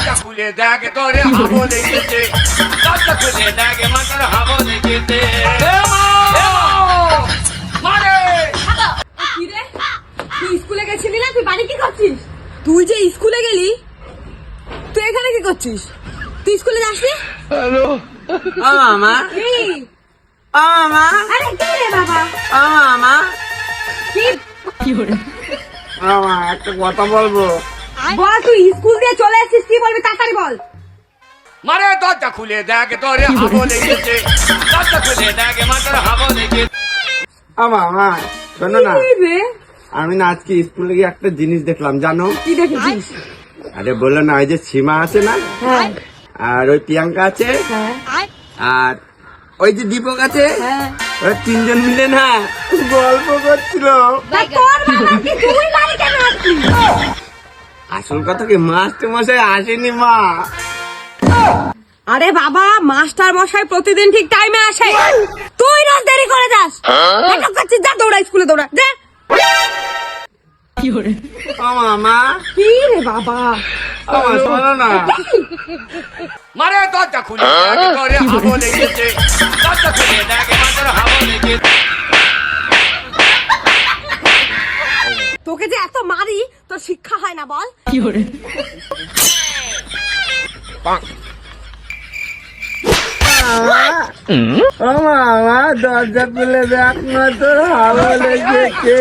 দরজা খুলে দেখ তোরে হাবো লেগেছে, দরজা খুলে দেখ মাথার হাবো লেগেছে। মারে কিরে তুই স্কুলে গেছিলি না? তুই বাড়ি কি করছিস? তুই যে স্কুলে গেলি, তুই এখানে কি করছিস? তুই স্কুলে যাসনি? ও মামা, কি? ও মামা, আরে কি রে বাবা? ও মামা, কি মামা একটা কথা বলবো। বল, তুই স্কুল দিয়ে চলে এসেছিস, কি বলবি তাড়াতাড়ি বল। মারে দরজা খুলে দেখ তোরে হাবো লেগেছে, দরজা খুলে দেখ মাথার হাবো লেগেছে। ও মামা শোনো না, কি রে? আমি না আজকে স্কুলে গিয়ে একটা জিনিস দেখলাম জানো। কি দেখেছিস? আরে বললো না, ওই যে সীমা আছে না, হ্যাঁ আর ওই প্রিয়াঙ্কা আছে, হ্যাঁ আর ওই যে দীপক আছে, হ্যাঁ। ওরা তিনজন মিলে না গল্প করছিল। তা তোর বাবা কি তুই বাড়ি কেন আসছিস? আসল কথা কি, মাস্টার মশাই আসেনি মা। আরে বাবা, মাস্টার মশাই প্রতিদিন ঠিক টাইমে আসে, তুই রোজ দেরি করে যাস। নাটক করছিস, যা দৌড়া স্কুলে দৌড়া যা। ও মামা, কি রে বাবা? ও মা শোনো না, মারে দরজা খুলে দেখ তোরে হাবো লেগেছে, দরজা খুলে দেখ মাথার হাবো লেগেছে। তোকে যে এত মারি, তোর শিক্ষা হয় না বল? ও মামা দরজা খুলে দেখ না, তোর হাওয়া লেগেছে।